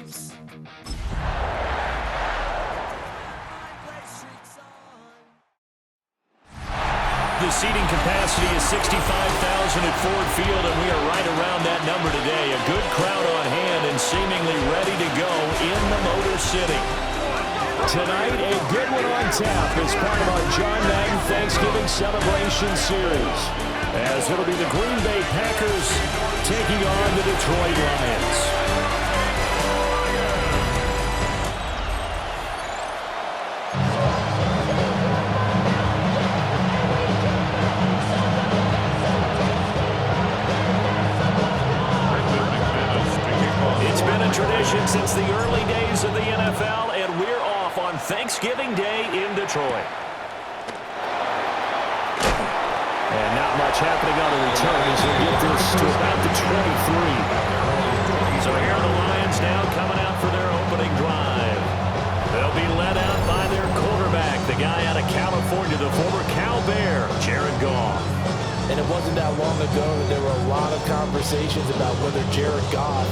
The seating capacity is 65,000 at Ford Field, and we are right around that number today. A good crowd on hand and seemingly ready to go in the Motor City. Tonight, a good one on tap as part of our John Madden Thanksgiving Celebration Series, as it'll be the Green Bay Packers taking on the Detroit Lions. Tradition since the early days of the NFL, and we're off on Thanksgiving Day in Detroit. And not much happening on the return as we get this to about the 23. So here are the Lions now coming out for their opening drive. They'll be led out by their quarterback, the guy out of California, the former Cal Bear, Jared Goff. And it wasn't that long ago that there were a lot of conversations about whether Jared Goff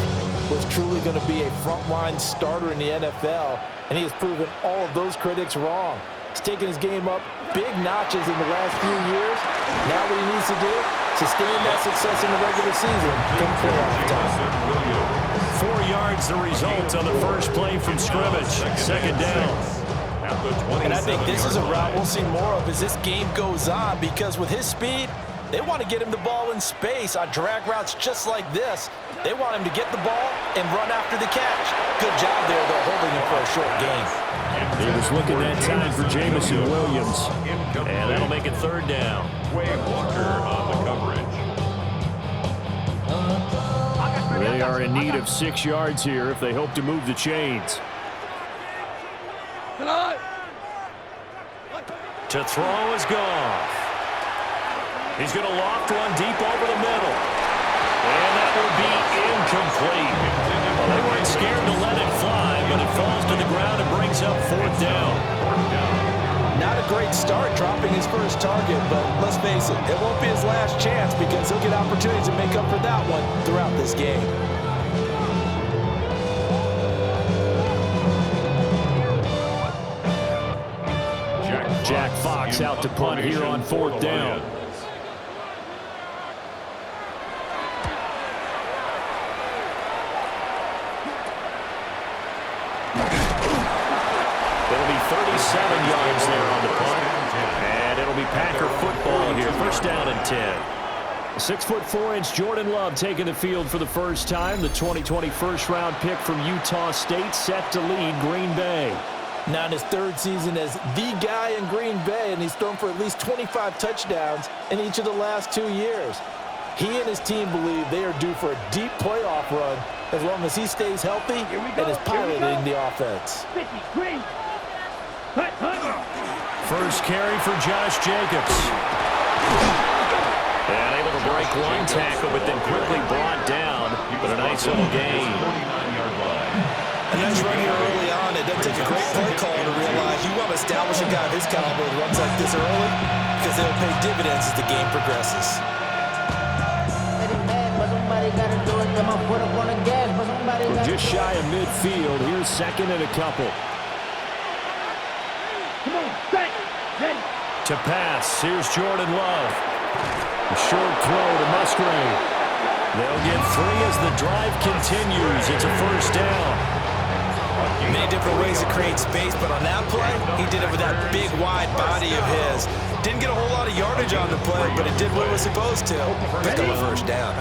was truly going to be a frontline starter in the NFL, and he has proven all of those critics wrong. He's taken his game up big notches in the last few years. Now what he needs to do, sustain that success in the regular season come playoff time. 4 yards the result on the first play from scrimmage. Second down. And I think this is a route we'll see more of as this game goes on, because with his speed, they want to get him the ball in space on drag routes just like this. They want him to get the ball and run after the catch. Good job there, though, holding him for a short gain. He was looking that time for Jamison Williams. And that'll make it third down. Walker on the coverage. They are in need of 6 yards here if they hope to move the chains. To throw is Goff. He's going to loft one deep over the middle. And that will be incomplete. Well, they weren't scared to let it fly, but it falls to the ground and brings up fourth down. Not a great start dropping his first target, but let's face it, it won't be his last chance because he'll get opportunities to make up for that one throughout this game. Jack Fox out to punt here on fourth down. It'll be 37 yards there on the punt. And it'll be Packer football here. First down and 10. 6'4" Jordan Love taking the field for the first time. The 2020 first-round pick from Utah State set to lead Green Bay. Now in his third season as the guy in Green Bay, and he's thrown for at least 25 touchdowns in each of the last 2 years. He and his team believe they are due for a deep playoff run as long as he stays healthy and is piloting the offense. First carry for Josh Jacobs. And able to break one tackle, but then quickly brought down. But a nice little gain. And that's right here early on. It doesn't take a great play call to realize you want to establish a guy of his caliber that runs like this early, because they'll pay dividends as the game progresses. We're just shy of midfield. Here's second and a couple. To pass. Here's Jordan Love. A short throw to Musgrave. They'll get 3 as the drive continues. It's a first down. Many different ways to create space, but on that play, he did it with that big, wide body of his. Didn't get a whole lot of yardage on the play, but it did what it was supposed to. Pick up a first down.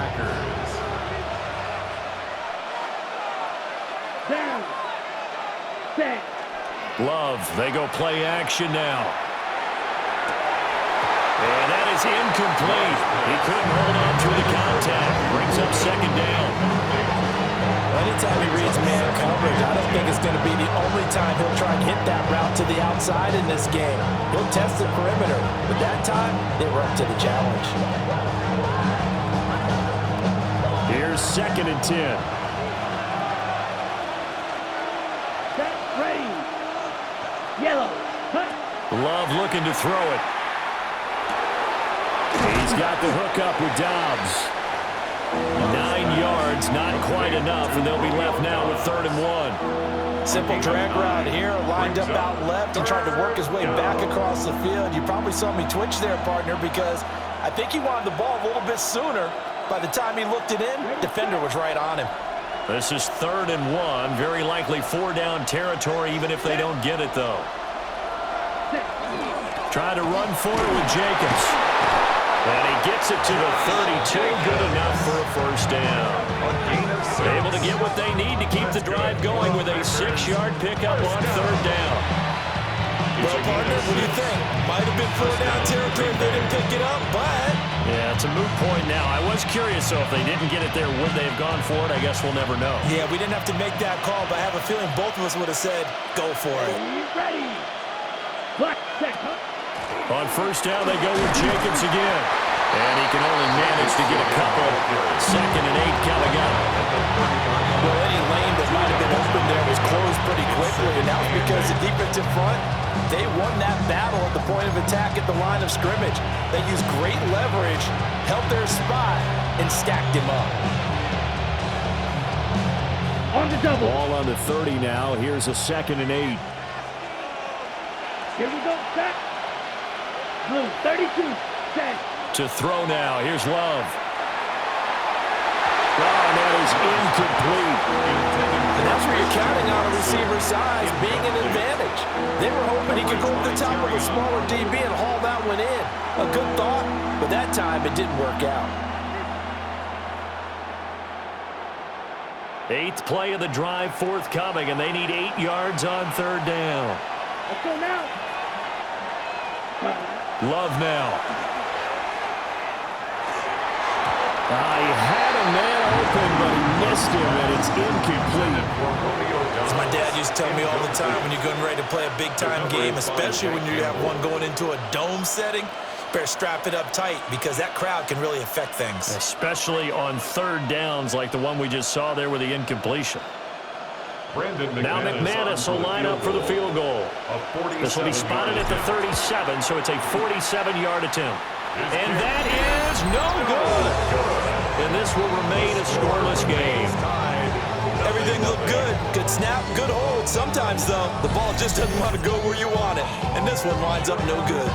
Love, they go play action now. And that is incomplete. He couldn't hold on through the contact. Brings up second down. Anytime he reads man coverage, I don't think it's going to be the only time he'll try and hit that route to the outside in this game. He'll test the perimeter, but that time, they were up to the challenge. Here's second and 10. Yellow. Love looking to throw it. He's got the hook up with Dobbs. 9 yards yards, not quite enough, and they'll be left now with 3rd and 1. Simple drag route here, lined up out left and tried to work his way back across the field. You probably saw me twitch there, partner, because I think he wanted the ball a little bit sooner. By the time he looked it in, defender was right on him. This is 3rd and 1, very likely 4-down territory, even if they don't get it, though. Try to run for it with Jacobs. And he gets it to the 32, good enough for a 1st down. Able to get what they need to keep the drive going with a 6-yard pickup on 3rd down. Well, partner, what do you think? Might have been 4-down territory if they didn't pick it up, but... Yeah, it's a moot point now. I was curious, so if they didn't get it there, would they have gone for it? I guess we'll never know. Yeah, we didn't have to make that call, but I have a feeling both of us would have said, go for it. Ready. Black check, huh? On 1st down, they go with Jacobs again. And he can only manage to get a couple. 2nd and 8 coming up. Well, any lane that might have been open there was closed pretty quickly, and that was because the defensive front, they won that battle at the point of attack at the line of scrimmage. They used great leverage, held their spot, and stacked him up. On the double. Ball on the 30 now. Here's a 2nd and 8. Here we go, set. Blue, 32, set. To throw now. Here's Love. Oh, and that is incomplete. And that's where you're counting on a receiver's size being an advantage. They were hoping he could go over the top of a smaller DB and haul that one in. A good thought, but that time it didn't work out. 8th play of the drive forthcoming, and they need 8 yards on 3rd down. Let's go now. Love now. He had a man open, but he missed him, and it's incomplete. As my dad used to tell me all the time, when you're getting ready to play a big-time game, especially when you have one going into a dome setting, better strap it up tight because that crowd can really affect things. Especially on 3rd downs like the one we just saw there with the incompletion. Now McManus will line up for the field goal. This will be spotted at the 37, so it's a 47-yard attempt. And that is no good. And this will remain a scoreless game. Everything looked good. Good snap, good hold. Sometimes, though, the ball just doesn't want to go where you want it. And this one winds up no good.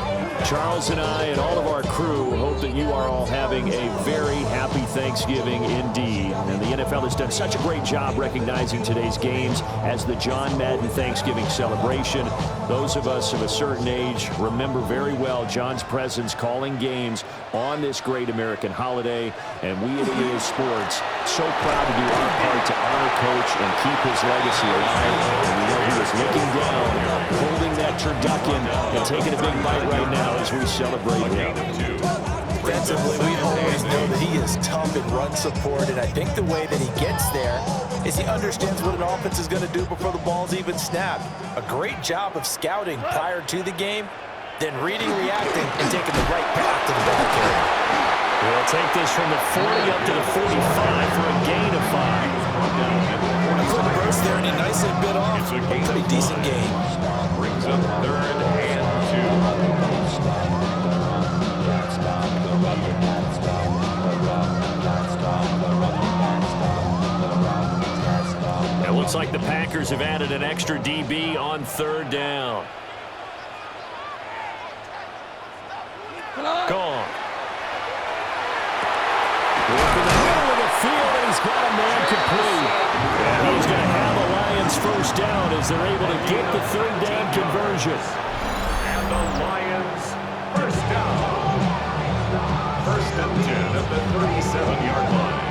Charles and I and all of our crew hope that you are all having a very happy Thanksgiving indeed. And the NFL has done such a great job recognizing today's games as the John Madden Thanksgiving celebration. Those of us of a certain age remember very well John's presence calling games on this great American holiday. And we at EA Sports so proud to do our part to honor Coach and keep his legacy alive. And we know he was looking down, holding that turducken, and taking a big bite right now as we celebrate him. Defensively, we always know that he is tough in run support, and I think the way that he gets there is he understands what an offense is going to do before the ball's even snapped. A great job of scouting prior to the game, then reading, reacting, and taking the right path to the ball carrier. We'll take this from the 40 up to the 45 for a gain of 5. A good burst there, and he nicely bit off a pretty decent gain. Brings up 3rd and 2. It looks like the Packers have added an extra DB on 3rd down. Gone. Look in the middle of the field, and he's got a man complete. And he's going to have a Lions 1st down as they're able to get the 3rd down conversion. And the Lions 1st down. 1st and 10 at the 37-yard line.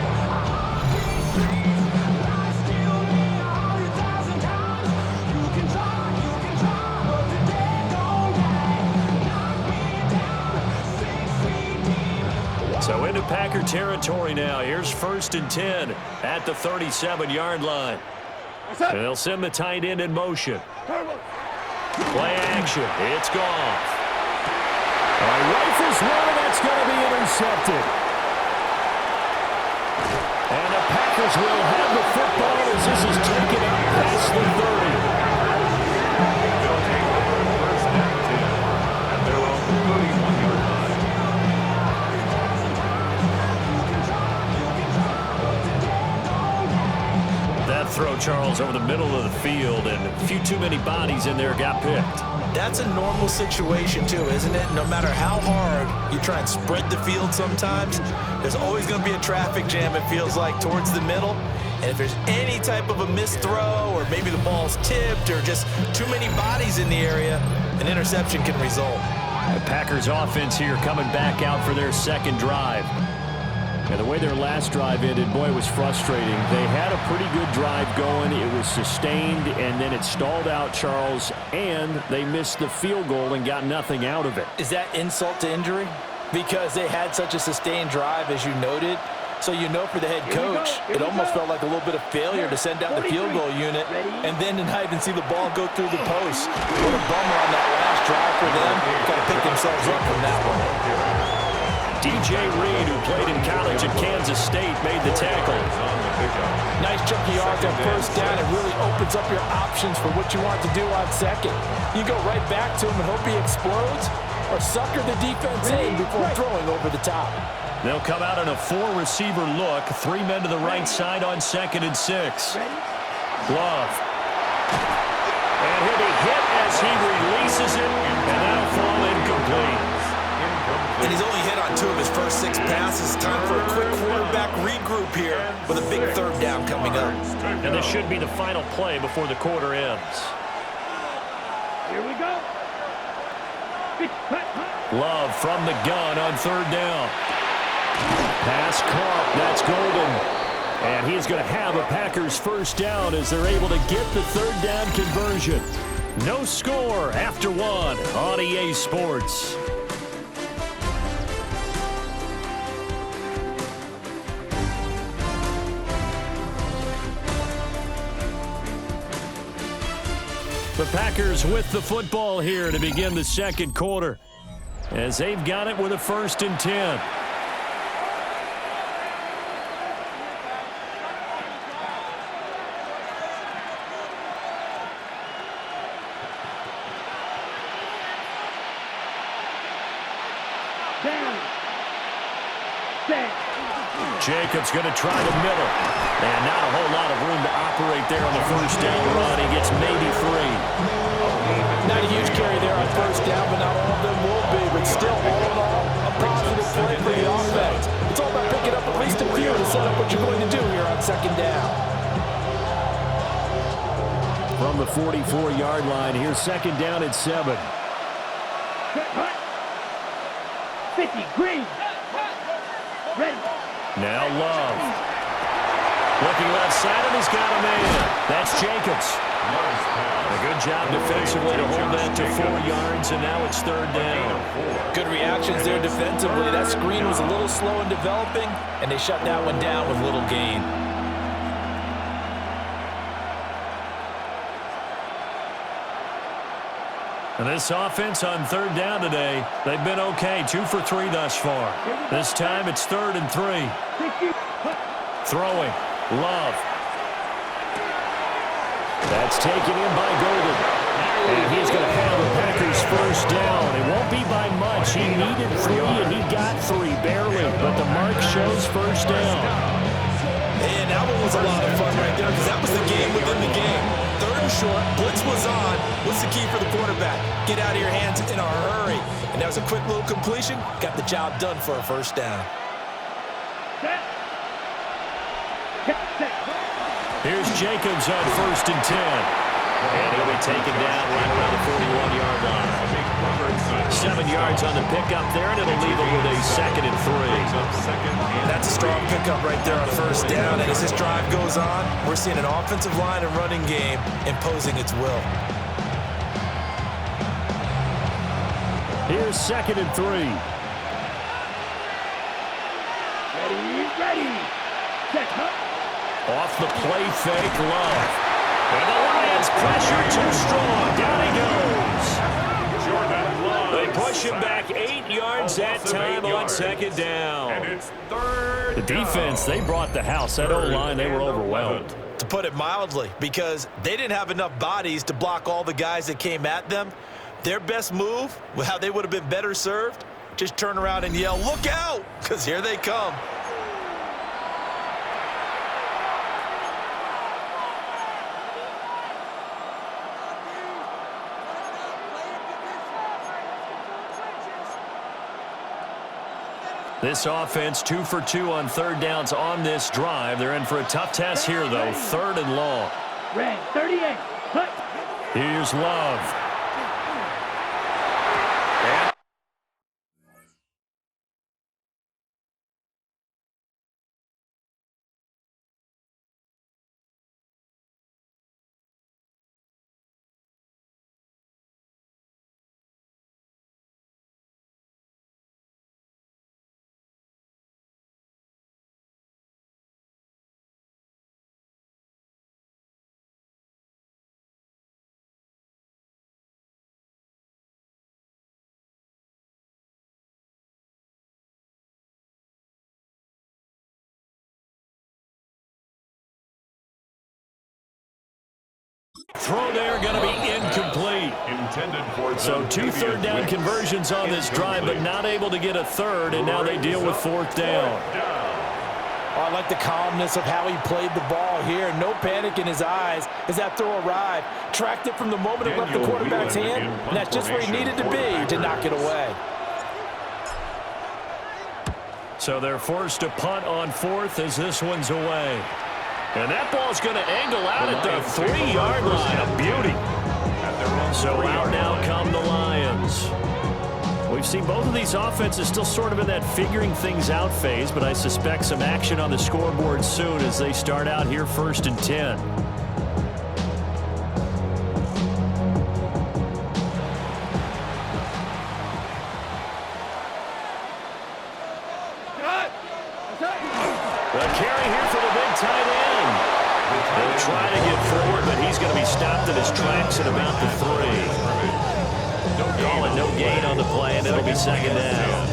So into Packer territory now. Here's 1st and 10 at the 37-yard line. And they'll send the tight end in motion. Play action. It's gone. Rifles one, and that's going to be intercepted. And the Packers will have the football as this is taken up past the 30. They'll take over 1st and 10 at their own 31-yard line. throw, Charles, over the middle of the field, and a few too many bodies in there got picked. That's a normal situation, too, isn't it? No matter how hard you try and spread the field sometimes, there's always going to be a traffic jam, it feels like, towards the middle. And if there's any type of a missed throw, or maybe the ball's tipped, or just too many bodies in the area, an interception can result. The Packers offense here coming back out for their second drive. And the way their last drive ended, boy, it was frustrating. They had a pretty good drive going. It was sustained, and then it stalled out, Charles, and they missed the field goal and got nothing out of it. Is that insult to injury? Because they had such a sustained drive, as you noted. So you know for the head coach, it almost felt like a little bit of failure to send out the field goal unit and then not even see the ball go through the post. What a bummer on that last drive for them. Got to pick themselves up from that one. DJ Reed, who played in college at Kansas State, made the tackle. Nice chunky yards on first down. It really opens up your options for what you want to do on second. You go right back to him and hope he explodes, or sucker the defense in before throwing over the top. They'll come out in a four-receiver look. 3 men to the right side on 2nd and 6. Love. And he'll be hit as he releases it, and that'll fall incomplete. And he's only hit on 2 of his first 6 passes. Time for a quick quarterback regroup here with a big 3rd down coming up. And this should be the final play before the quarter ends. Here we go. Love from the gun on 3rd down. Pass caught. That's Golden. And he's going to have a Packers first down as they're able to get the 3rd down conversion. No score after 1 on EA Sports. The Packers with the football here to begin the second quarter, as they've got it with a 1st and 10. Jacobs going to try the middle. And not a whole lot of room to operate there on the 1st down run. He gets maybe 3. Not a huge carry there on 1st down, but not all of them will be. But still, all in all, a positive play for the offense. It's all about picking up at least a few to set up what you're going to do here on 2nd down. From the 44-yard line, here's 2nd down at 7. 50, Green. Ready. Now Love. Looking left side, and he's got a man. That's Jacobs. A good job defensively to hold that to 4 yards, and now it's 3rd down. Good reactions there defensively. That screen was a little slow in developing, and they shut that one down with little gain. And this offense on 3rd down today, they've been okay. 2 for 3 thus far. This time it's 3rd and 3. Throwing. Love. That's taken in by Golden. And he's going to have a Packers first down. It won't be by much. He needed 3, and he got 3, barely. But the mark shows first down. And that one was a lot of fun right there because that was the game within the game. 3rd and short, blitz was on. What's the key for the quarterback? Get out of your hands in a hurry. And that was a quick little completion. Got the job done for a first down. Here's Jacobs on 1st and 10. And he'll be taken down right around the 41-yard line. 7 yards on the pickup there, and it'll leave him with a 2nd and 3. That's a strong pickup right there on first down. And as this drive goes on, we're seeing an offensive line and running game imposing its will. Here's 2nd and 3. Ready. Set, Off the play fake, Love. And the Lions pressure too strong. Down he goes. They push him back 8 yards that time on 2nd down. And it's 3rd. The defense, they brought the house. That O-line, they were overwhelmed. To put it mildly, because they didn't have enough bodies to block all the guys that came at them. Their best move, how they would have been better served, just turn around and yell, "Look out!" because here they come. This offense 2 for 2 on third downs on this drive. They're in for a tough test here, though. Third and long. Red 38. Put. Here's Love. Throw there going to be incomplete. So 2 third down conversions on this drive, but not able to get a third, and now they deal with fourth down. Oh, I like the calmness of how he played the ball here. No panic in his eyes as that throw arrived. Tracked it from the moment it left the quarterback's hand, and that's just where he needed to be to knock it away. So they're forced to punt on fourth as this one's away. And that ball's going to angle out at the 3-yard line. A beauty. So out now come the Lions. We've seen both of these offenses still sort of in that figuring things out phase, but I suspect some action on the scoreboard soon as they start out here 1st and 10. The carry here for the big tight end. They'll try to get forward, but he's going to be stopped in his tracks at about the 3. Call it no gain on the play, and it'll be second down.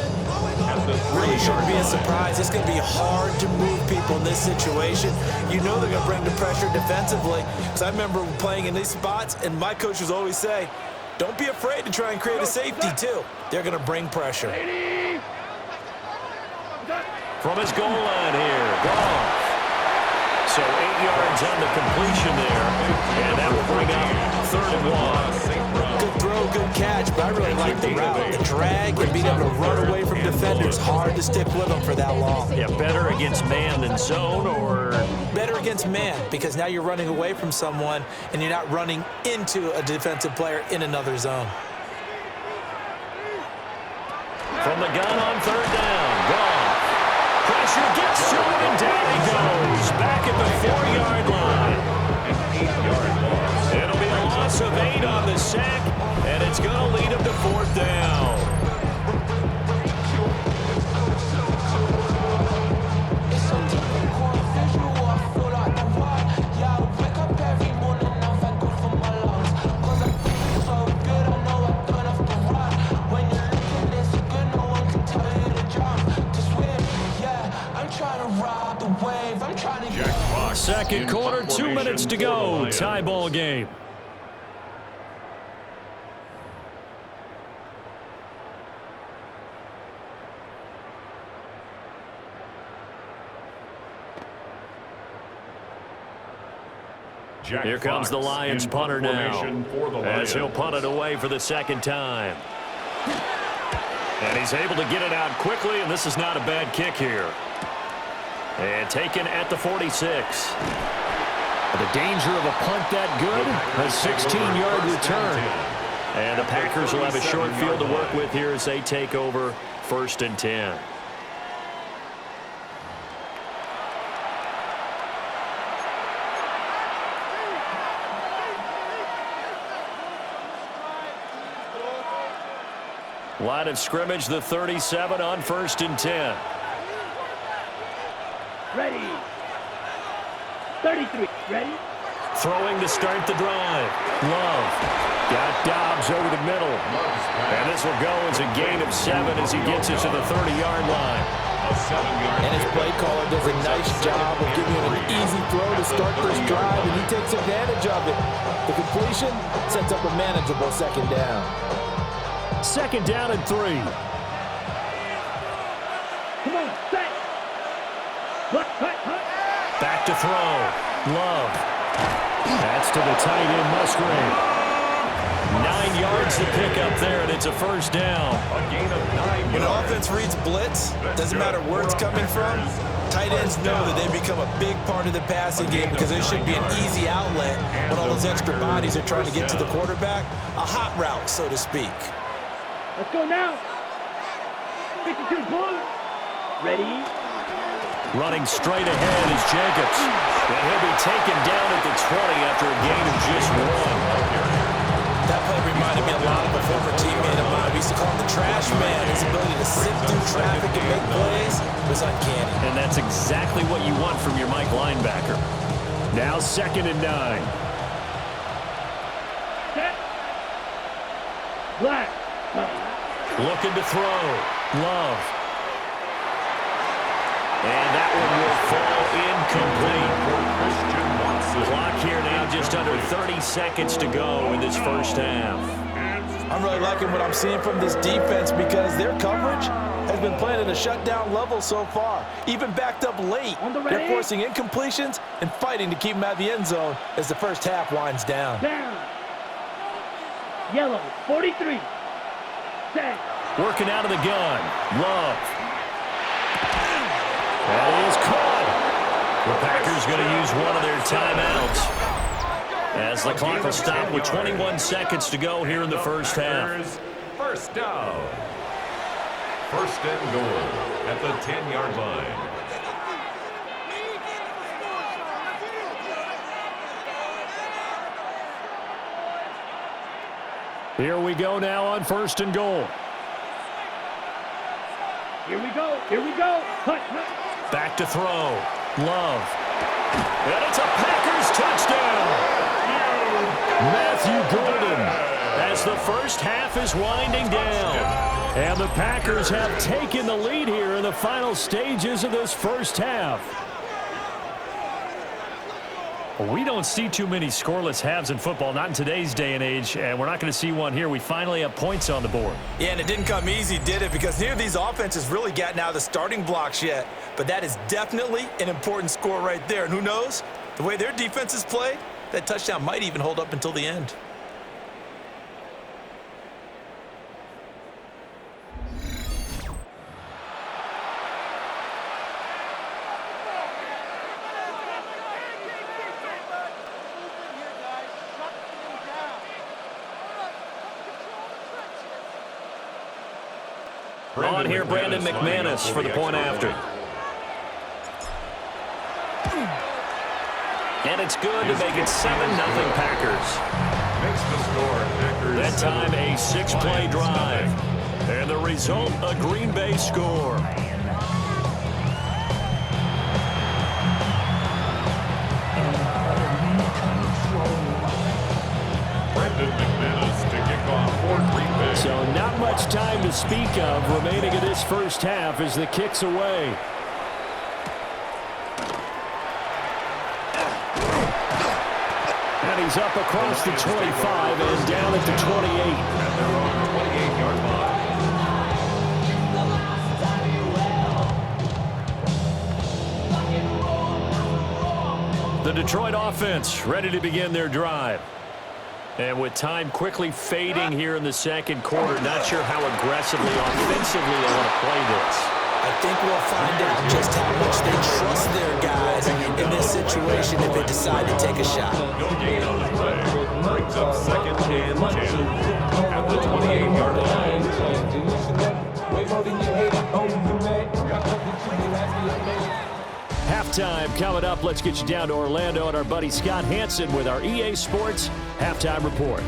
Really shouldn't be a surprise. It's going to be hard to move people in this situation. You know they're going to bring the pressure defensively. Because I remember playing in these spots, and my coaches always say, don't be afraid to try and create a safety, too. They're going to bring pressure. From his goal line here, Goff. So 8 yards on the completion there, and that will bring up 3rd and 1. Good throw, good catch, but I really like the route. The drag and being able to run away from defenders. Hard to stick with them for that long. Yeah, better against man than zone, or? Better against man, because now you're running away from someone and you're not running into a defensive player in another zone. From the gun on 3rd down, Goff. Pressure gets to it, and down he goes. Back at the 4-yard line. It'll be a loss of 8 on the sack, and it's going to lead him to 4th down. Second quarter, 2 minutes to go. Tie ball game. Here comes the Lions punter now, as he'll punt it away for the second time. And he's able to get it out quickly, and this is not a bad kick here. And taken at the 46. The danger of a punt that good, a 16-yard return. And the Packers will have a short field to work with here as they take over 1st and 10. Line of scrimmage, the 37 on 1st and 10. Ready. 33. Ready. Throwing to start the drive. Love. Got Dobbs over the middle. And this will go as a gain of 7 as he gets it to the 30-yard line. And his play caller does a nice job of giving him an easy throw to start this drive, and he takes advantage of it. The completion sets up a manageable second down. 2nd down and 3. Come on, set. Back to throw. Love. That's to the tight end, Musgrave. 9 yards to pick up there, and it's a first down. A gain of 9 When an yards. offense reads blitz, doesn't matter where it's coming from, tight ends know that they become a big part of the passing game because there should be an easy outlet when all those extra bodies are trying to get to the quarterback. A hot route, so to speak. Let's go now. 52 blue. Ready? Running straight ahead is Jacobs. And he'll be taken down at the 20 after a gain of just 1. That play reminded me a lot of a former teammate of mine. We used to call him the trash man. His ability to sit through traffic and make plays was uncanny. And that's exactly what you want from your Mike linebacker. Now 2nd and 9. Set. Black. Looking to throw. Love. And that one will fall incomplete. Clock here now, just under 30 seconds to go in this first half. I'm really liking what I'm seeing from this defense because their coverage has been playing at a shutdown level so far. Even backed up late, they're forcing incompletions and fighting to keep them out of the end zone as the first half winds down. Down. Yellow. 43. Set. Working out of the gun. Love. That is caught. The Packers going to use one of their timeouts as the clock will stop with 21 seconds to go here in the first half. First down. First and goal at the 10-yard line. Here we go now on 1st and goal. Here we go. Here we go. Hut, hut. Back to throw. Love. And it's a Packers touchdown. Matthew Golden as the first half is winding down. And the Packers have taken the lead here in the final stages of this first half. We don't see too many scoreless halves in football, not in today's day and age, and we're not going to see one here. We finally have points on the board. Yeah, and it didn't come easy, did it? Because neither of these offenses really gotten out of the starting blocks yet. But that is definitely an important score right there. And who knows? The way their defenses play, that touchdown might even hold up until the end. On here, Brandon McManus for the point after. And it's good to make it 7-0 Packers. Makes the score Packers. That time a 6-play drive. And the result, a Green Bay score. Brandon McManus to kick off for Green Bay. So not much time to speak of remaining in this first half as the kick's away. And he's up across the 25 and down at the 28. At their own 28-yard line. The Detroit offense ready to begin their drive. And with time quickly fading here in the second quarter, not sure how aggressively, offensively they want to play this. I think we'll find out just how much they trust their guys in this situation if they decide to take a shot. No gain on the play. Brings up 2nd and 10 at the 28-yard line. Halftime coming up. Let's get you down to Orlando and our buddy Scott Hansen with our EA Sports Halftime Report.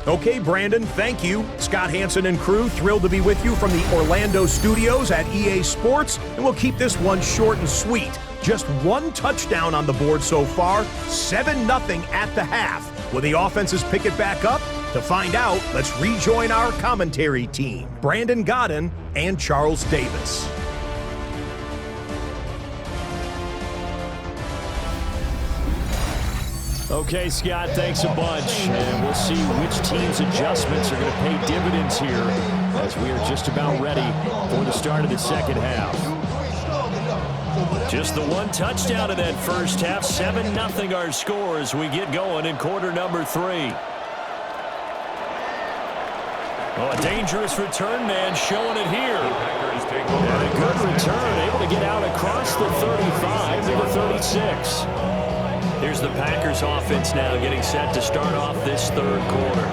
Okay, Brandon, thank you. Scott Hansen and crew, thrilled to be with you from the Orlando studios at EA Sports, and we'll keep this one short and sweet. Just one touchdown on the board so far, 7-0 at the half. Will the offenses pick it back up? To find out, let's rejoin our commentary team, Brandon Godden and Charles Davis. Okay, Scott, thanks a bunch. And we'll see which team's adjustments are going to pay dividends here as we are just about ready for the start of the second half. Just the one touchdown in that first half, 7-0 our score as we get going in quarter number 3. Well, a dangerous return man showing it here. And a good return, able to get out across the 35 to the 36. Here's the Packers offense now getting set to start off this third quarter.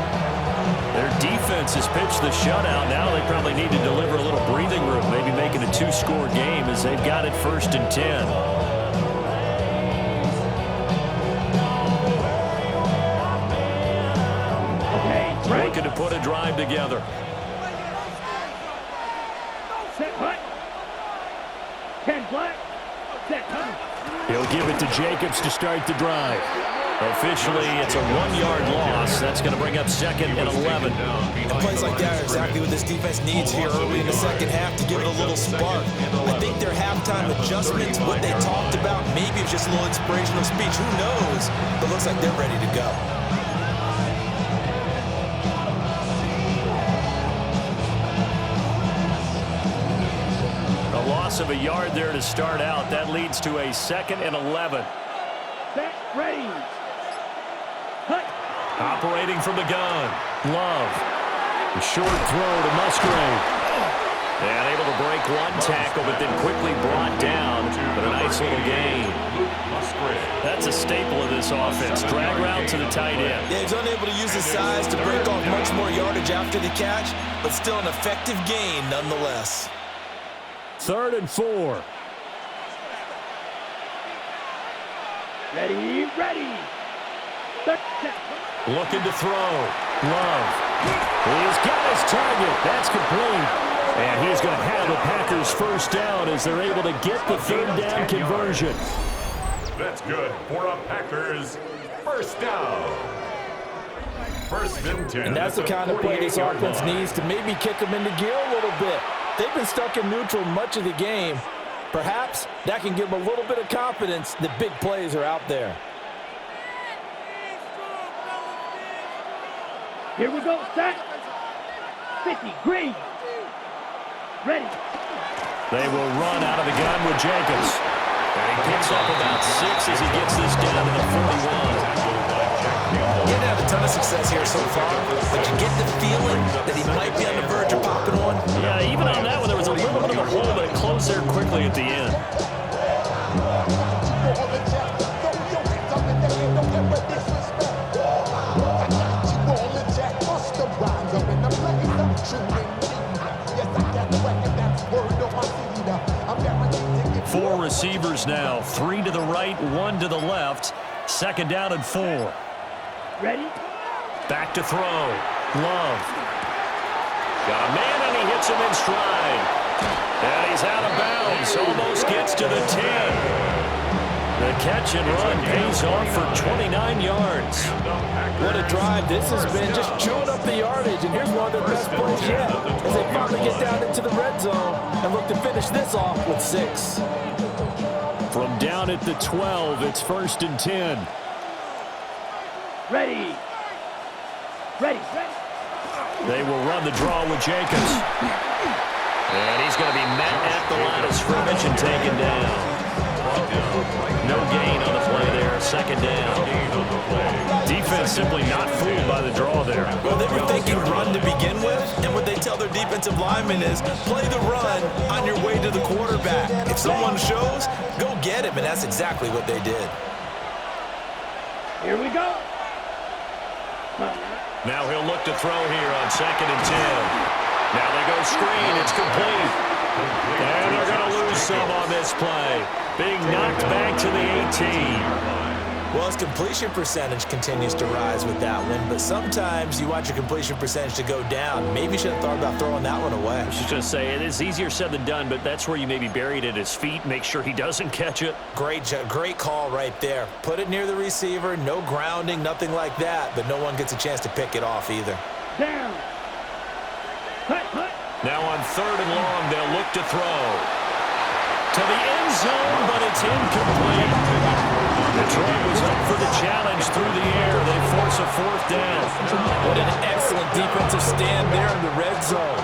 Their defense has pitched the shutout. Now they probably need to deliver a little breathing room, maybe make it a 2-score game as they've got it 1st and 10. Looking to put a drive together. Set hut. 10 black. Set hut. He'll give it to Jacobs to start the drive. Officially, it's a 1-yard loss. That's going to bring up 2nd and 11. And plays like that are exactly what this defense needs here early in the second half to give it a little spark. I think their halftime adjustments, what they talked about, maybe it's just a little inspirational speech. Who knows? But looks like they're ready to go. A loss of a yard there to start out. That leads to a 2nd and 11. Set, ready. Hut. Operating from the gun. Love. A short throw to Musgrave. And able to break one tackle, but then quickly brought down. But a nice little gain. That's a staple of this offense. Drag route to the tight end. Yeah, he's unable to use his size to break off much more yardage after the catch, but still an effective gain nonetheless. 3rd and 4. Ready, ready. Set. Looking to throw. Love. He's got his target. That's complete. And he's going to have the Packers 1st down as they're able to get the 3rd down conversion. That's good for a Packers 1st down. 1st and 10. And that's the kind of play this offense needs to maybe kick them into gear a little bit. They've been stuck in neutral much of the game. Perhaps that can give them a little bit of confidence that big plays are out there. Here we go. Set. 50. Green. Ready. They will run out of the gun with Jacobs. And he picks up about 6 as he gets this down to the 41. He didn't have a ton of success here so far, but you get the feeling that he might be on the verge of popping one. Yeah, even on that one, there was a little bit of a hole, but it closed there quickly at the end. Four receivers now, 3 to the right, 1 to the left. 2nd down and 4. Ready. Back to throw. Love. Got a man and he hits him in stride. And he's out of bounds. Almost gets to the 10. The catch and run pays off for 29 yards. What a drive this has been, just chewing up the yardage. And here's one of the best plays yet as they finally get down into the red zone and look to finish this off with 6. From down at the 12, it's 1st and 10. Ready. Ready. They will run the draw with Jacobs. And he's going to be met at the line of scrimmage and taken down. No gain on the play there, 2nd down. Defense simply not fooled by the draw there. Well, they were thinking run to begin with, and what they tell their defensive linemen is play the run on your way to the quarterback. If someone shows, go get him, and that's exactly what they did. Here we go. Now he'll look to throw here on 2nd and 10. Now they go screen. It's complete. And they're going to lose some on this play. Being knocked back to the 18. Well, his completion percentage continues to rise with that one, but sometimes you want your completion percentage to go down. Maybe you should have thought about throwing that one away. I was just going to say, it is easier said than done, but that's where you maybe bury it at his feet, make sure he doesn't catch it. Great call right there. Put it near the receiver, no grounding, nothing like that, but no one gets a chance to pick it off either. Down. Hut. Now on 3rd and long, they'll look to throw. To the end zone, but it's incomplete. Detroit was up for the challenge through the air. They force a 4th down. What an excellent defensive stand there in the red zone.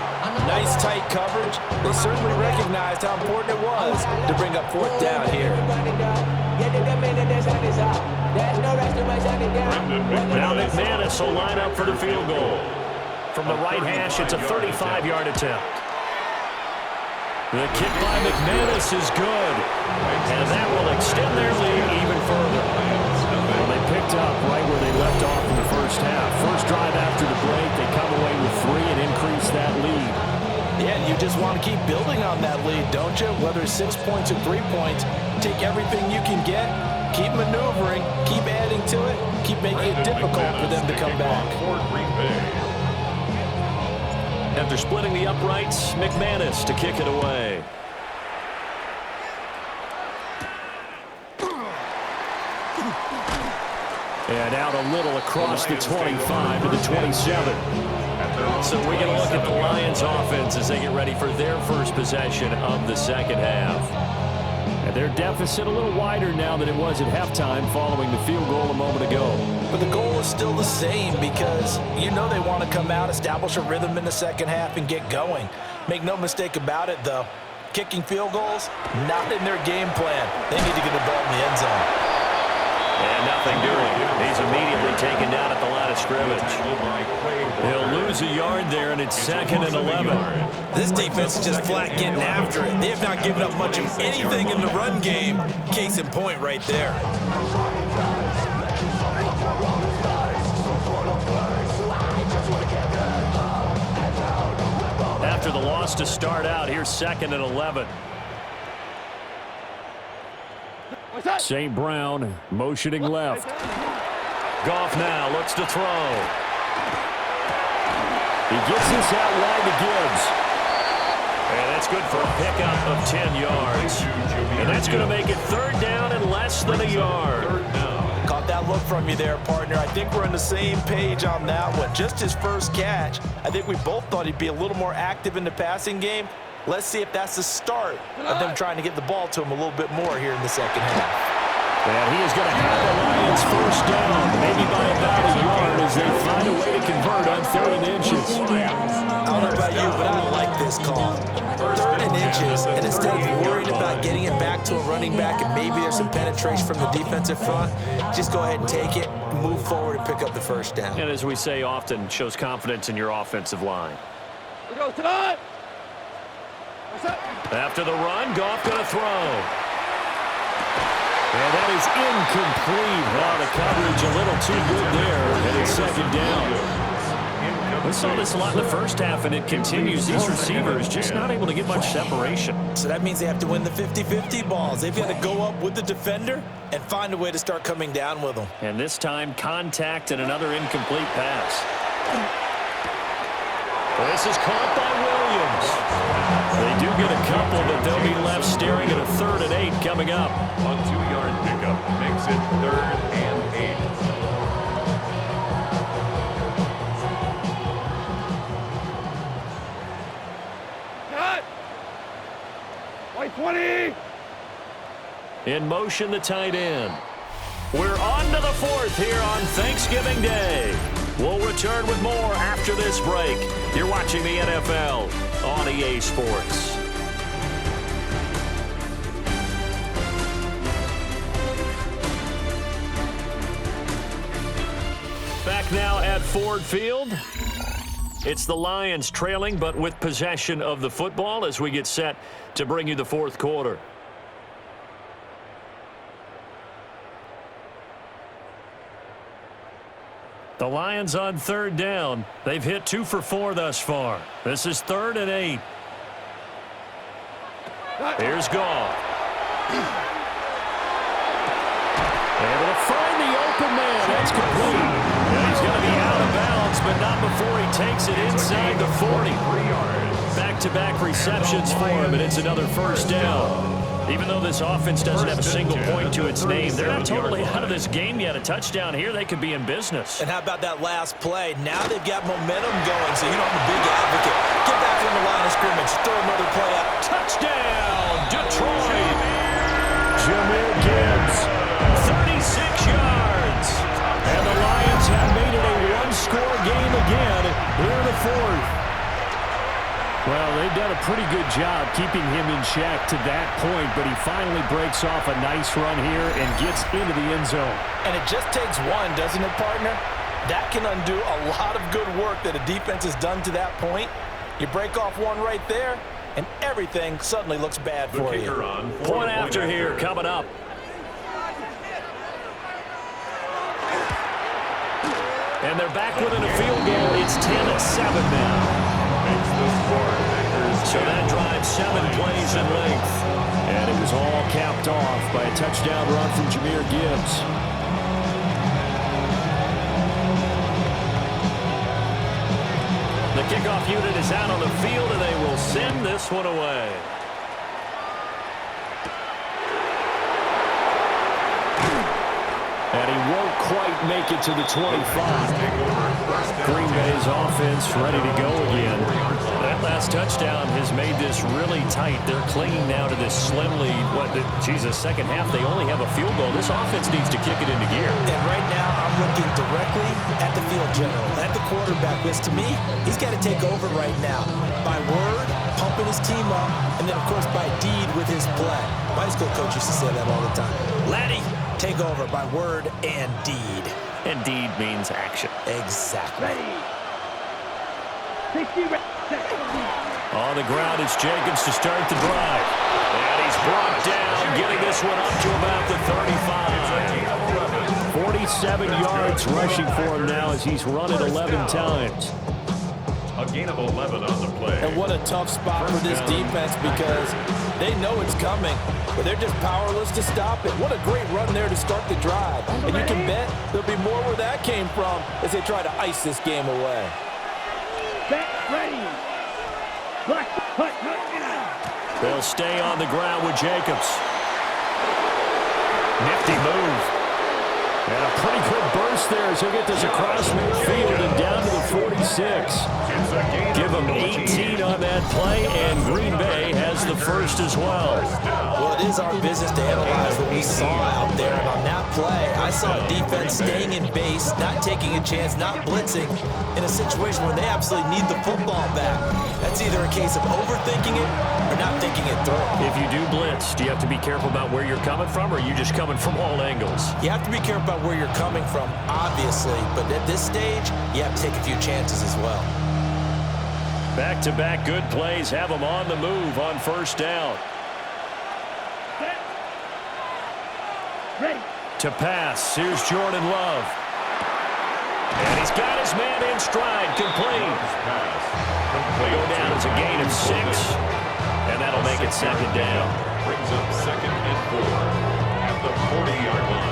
Nice tight coverage. They certainly recognized how important it was to bring up 4th down here. Now McManus will line up for the field goal. From the right hash, it's a 35-yard attempt. The kick by McManus is good. And that will extend their lead even further. Well, they picked up right where they left off in the first half. First drive after the break, they come away with 3 and increase that lead. Yeah, and you just want to keep building on that lead, don't you? Whether it's 6 points or 3 points, take everything you can get, keep maneuvering, keep adding to it, keep making it difficult for them to come back. After splitting the uprights, McManus to kick it away. And out a little across the 25 to the 27. So we can look at the Lions offense as they get ready for their first possession of the second half. And their deficit a little wider now than it was at halftime following the field goal a moment ago. But the goal is still the same because you know they want to come out, establish a rhythm in the second half, and get going. Make no mistake about it, though. Kicking field goals, not in their game plan. They need to get the ball in the end zone. And nothing doing. He's immediately taken down at the line of scrimmage. He'll lose a yard there, and it's 2nd and 11. This defense is just flat getting after it. They have not given up much of anything in the run game. Case in point right there. After the loss to start out, here's 2nd and 11. St. Brown motioning left. Goff now looks to throw. He gets this out wide to Gibbs. And that's good for a pickup of 10 yards. And that's going to make it 3rd down and less than a yard. Caught that look from you there, partner. I think we're on the same page on that one. Just his first catch. I think we both thought he'd be a little more active in the passing game. Let's see if that's the start of them trying to get the ball to him a little bit more here in the second half. And he is going to have the Lions first down, maybe by about a yard as they find a way to convert on 3rd and inches. I don't know about you, but I like this call. 3rd and inches, and instead of worrying about getting it back to a running back and maybe there's some penetration from the defensive front, just go ahead and take it, move forward, and pick up the first down. And as we say often, shows confidence in your offensive line. We go tonight. After the run, Goff going to throw. And that is incomplete. Oh, the coverage a little too good there, and it's 2nd down. We saw this a lot in the first half, and it continues. These receivers just not able to get much separation. So that means they have to win the 50-50 balls. They've got to go up with the defender and find a way to start coming down with them. And this time, contact and another incomplete pass. This is caught by Williams. They do get a couple, but they'll be left staring at a 3rd and 8 coming up. A 2-yard pickup makes it 3rd and 8. Cut. 20. In motion, the tight end. We're on to the 4th here on Thanksgiving Day. We'll return with more after this break. You're watching the NFL on EA Sports. Back now at Ford Field. It's the Lions trailing, but with possession of the football as we get set to bring you the 4th quarter. The Lions on 3rd down. They've hit 2 for 4 thus far. This is 3rd and 8. Here's Goff. Able to find the open man. That's complete. And he's going to be out of bounds, but not before he takes it inside the 40. Back-to-back receptions for him, and it's another first down. Even though this offense doesn't have a single point to its name, they're not totally out of this game yet. A touchdown here, they could be in business. And how about that last play? Now they've got momentum going, so you know I'm a big advocate. Get back on the line of scrimmage. Throw another play out. Touchdown, Detroit. Jahmyr Gibbs, 36 yards. And the Lions have made it a one-score game again here in the 4th. Well, they've done a pretty good job keeping him in check to that point, but he finally breaks off a nice run here and gets into the end zone. And it just takes one, doesn't it, partner? That can undo a lot of good work that a defense has done to that point. You break off one right there, and everything suddenly looks bad for you. Point after here coming up. And they're back within a field goal. It's 10-7 now. So that drives 7 plays in length. And it was all capped off by a touchdown run from Jahmyr Gibbs. The kickoff unit is out on the field, and they will send this one away. And he won't quite make it to the 25. Green Bay's offense ready to go again. That last touchdown has made this really tight. They're clinging now to this slim lead. Second half, they only have a field goal. This offense needs to kick it into gear. And right now, I'm looking directly at the field general, at the quarterback. Because to me, he's got to take over right now. By word, pumping his team up, and then, of course, by deed with his play. My high school coach used to say that all the time. Laddie, take over by word and deed. And deed means action. Exactly. On the ground, it's Jacobs to start the drive. And he's brought down, getting this one up to about the 35. 47 yards rushing for him now as he's run it 11 times. A gain of 11 on the play. And what a tough spot for this defense because they know it's coming, but they're just powerless to stop it. What a great run there to start the drive. And you can bet there'll be more where that came from as they try to ice this game away. They'll stay on the ground with Jacobs. Nifty move. And a pretty good burst there as he'll get this across midfield and down to the 46. Give him 18 on that play, and Green Bay has the first as well. Well, it is our business to analyze what we saw out there. And on that play, I saw a defense staying in base, not taking a chance, not blitzing, in a situation where they absolutely need the football back. That's either a case of overthinking it or not thinking it through. If you do blitz, do you have to be careful about where you're coming from, or are you just coming from all angles? You have to be careful about where you're coming from, obviously, but at this stage, you have to take a few chances as well. Back-to-back good plays have them on the move on first down. Ready. To pass, here's Jordan Love. And he's got his man in stride, complete. They go down as a gain of 6, and that'll make it second down. Brings up 2nd and 4 at the 40-yard line.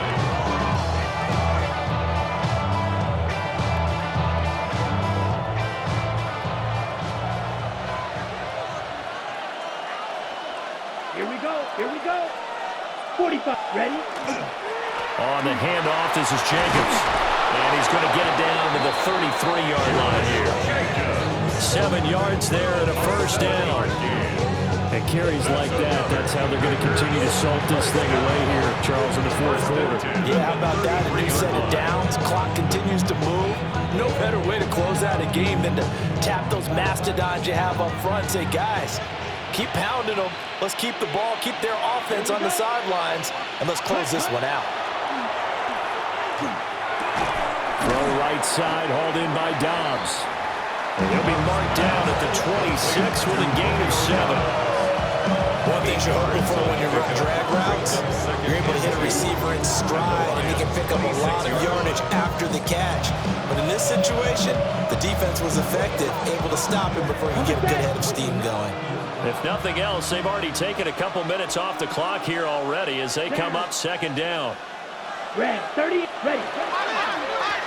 Here we go. 45. Ready? On the handoff, this is Jacobs. And he's going to get it down to the 33-yard line here. 7 yards there and a first down. And carries like that, that's how they're going to continue to salt this thing away here, Charles, in the fourth quarter. Yeah, how about that? A new set of downs. Clock continues to move. No better way to close out a game than to tap those mastodons you have up front and say, guys, keep pounding them. Let's keep the ball, keep their offense on the sidelines, and let's close this one out. Throw right side, hauled in by Dobbs. And he'll be marked down at the 26 with a gain of 7. One thing you're hoping for when you run drag routes, you're able to hit a receiver in stride, and he can pick up a lot of yardage after the catch. But in this situation, the defense was effective, able to stop him before he could get a good head of steam going. If nothing else, they've already taken a couple minutes off the clock here already as they come up second down. Ready. 30. Ready.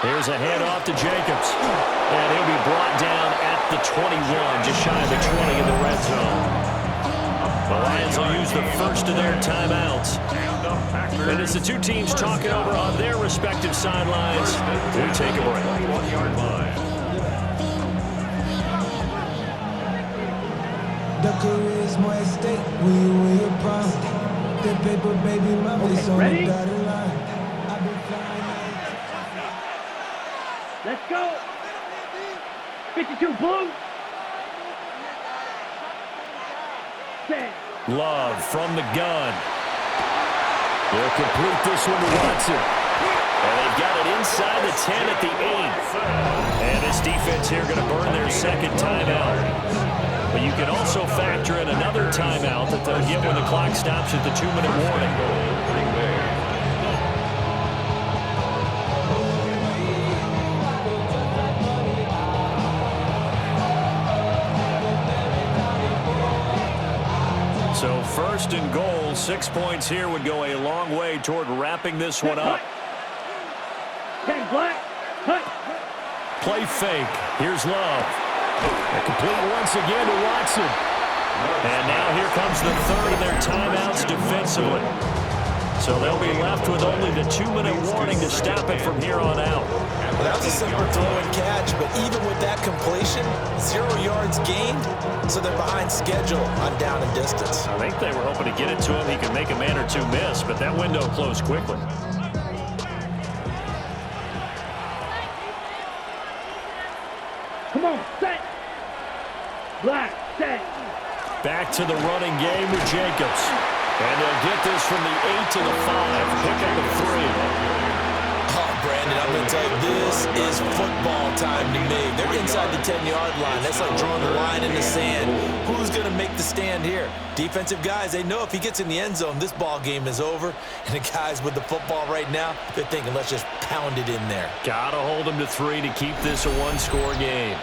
Here's a handoff to Jacobs. And he'll be brought down at the 21, just shy of the 20 in the red zone. The Lions will use the first of their timeouts. And as the two teams talking over on their respective sidelines, we take a break. 1-yard line. The career is more at stake when you win your prime. The paper, baby, mama, it's on the dotted line. I've been flying. Let's go. 52 blue. Set. Love from the gun. They'll complete this one to Watson. And they've got it inside the 10 at the 8. And this defense here going to burn their second timeout. But you can also factor in another timeout that they'll get when the clock stops at the 2-minute warning. So first and goal, 6 points here would go a long way toward wrapping this one up. 10 black, cut. Play fake. Here's Love. A complete once again to Watson. And now here comes the third of their timeouts defensively. So they'll be left with only the 2-minute warning to stop it from here on out. Well, that was a simple throw and catch, but even with that completion, 0 yards gained, so they're behind schedule on down and distance. I think they were hoping to get it to him. He could make a man or two miss, but that window closed quickly. Come on, set. Black, set. Back to the running game with Jacobs. And they'll get this from the 8 to the 5. Pick up a 3. Oh, Brandon, I'm going to tell you, this is football time to me. They're inside the 10-yard line. That's like drawing the line in the sand. Who's going to make the stand here? Defensive guys, they know if he gets in the end zone, this ball game is over. And the guys with the football right now, they're thinking, let's just pound it in there. Got to hold them to 3 to keep this a one-score game.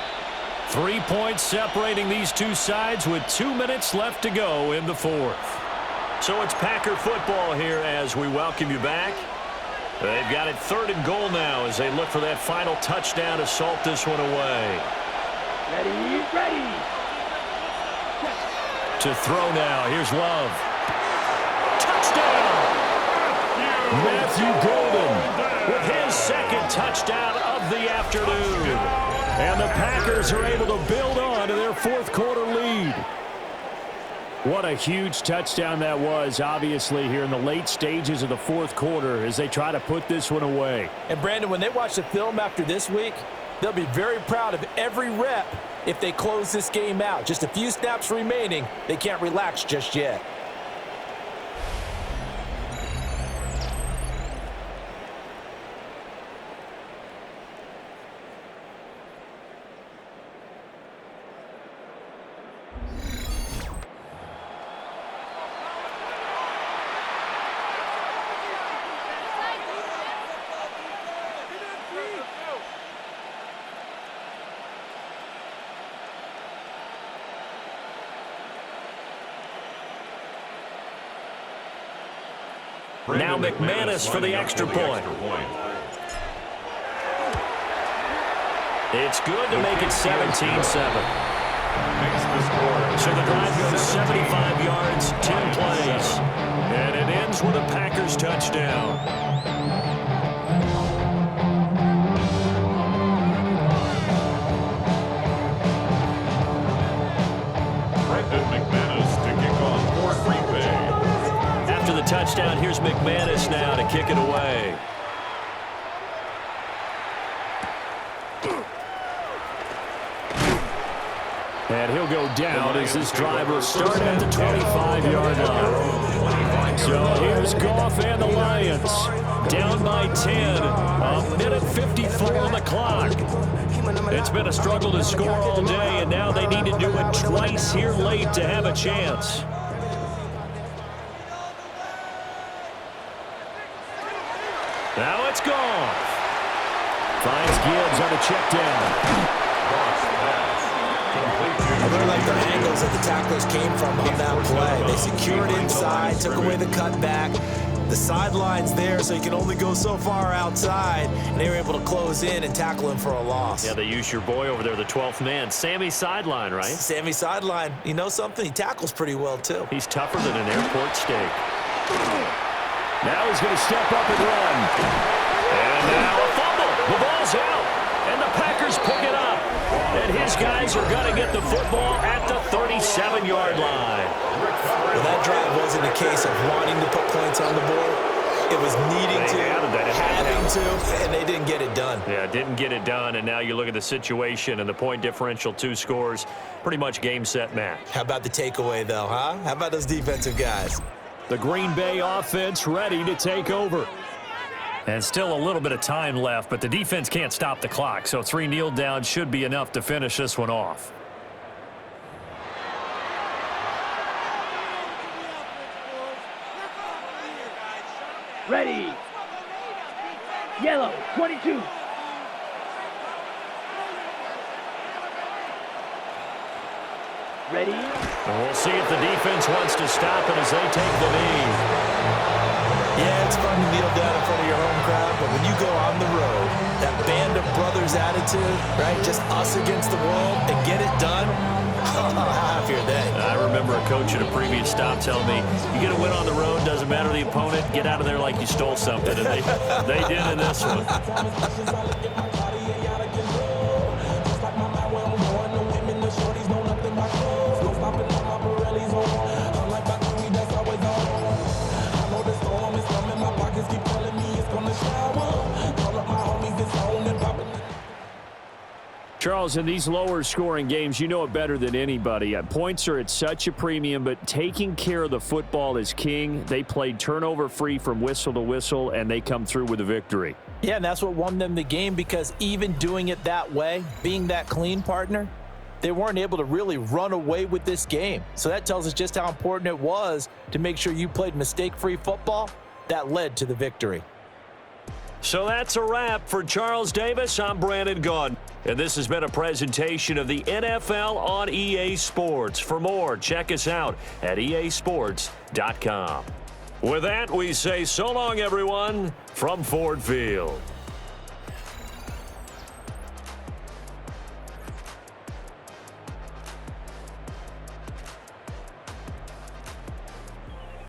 3 points separating these two sides with 2 minutes left to go in the fourth. So it's Packer football here as we welcome you back. They've got it 3rd and goal now as they look for that final touchdown to salt this one away. Ready, ready. To throw now. Here's Love. Touchdown! Matthew Golden with his second touchdown of the afternoon. And the Packers are able to build on to their fourth quarter lead. What a huge touchdown that was, obviously, here in the late stages of the fourth quarter as they try to put this one away. And, Brandon, when they watch the film after this week, they'll be very proud of every rep if they close this game out. Just a few snaps remaining. They can't relax just yet. Now McManus for the extra point. It's good to make it 17-7. So the drive goes 75 yards, 10 plays. And it ends with a Packers touchdown. Touchdown. Here's McManus now to kick it away. And he'll go down as this driver started at the 25-yard line. So here's Goff and the Lions. Down by 10. A minute 54 on the clock. It's been a struggle to score all day, and now they need to do it twice here late to have a chance. Now it's gone. Finds Gibbs on a check down. I really like the angles that the tacklers came from on that play. They secured inside, took away the cutback. The sideline's there, so you can only go so far outside. And they were able to close in and tackle him for a loss. Yeah, they used your boy over there, the 12th man. Sammy Sideline, right? Sammy Sideline. You know something? He tackles pretty well, too. He's tougher than an airport steak. Now he's going to step up and run. And now a fumble. The ball's out. And the Packers pick it up. And his guys are going to get the football at the 37-yard line. Well, that drive wasn't a case of wanting to put points on the board. It was needing to, having to, and they didn't get it done. Yeah, didn't get it done, and now you look at the situation and the point differential, 2 scores, pretty much game, set, match. How about the takeaway, though, huh? How about those defensive guys? The Green Bay offense ready to take over. And still a little bit of time left, but the defense can't stop the clock, so 3 kneel downs should be enough to finish this one off. Ready. Yellow, 22. Ready. And we'll see if the defense wants to stop it as they take the knee. Yeah, it's fun to kneel down in front of your home crowd, but when you go on the road, that band of brothers attitude, right, just us against the world, and get it done, how happy are they? I remember a coach at a previous stop telling me, you get a win on the road, doesn't matter the opponent, get out of there like you stole something. And they did in this one. Charles, in these lower scoring games, you know it better than anybody. Points are at such a premium, but taking care of the football is king. They played turnover-free from whistle to whistle, and they come through with a victory. Yeah, and that's what won them the game, because even doing it that way, being that clean, partner, they weren't able to really run away with this game. So that tells us just how important it was to make sure you played mistake-free football. That led to the victory. So that's a wrap for Charles Davis. I'm Brandon Gaudin, and this has been a presentation of the NFL on EA Sports. For more, check us out at easports.com. With that, we say so long, everyone, from Ford Field.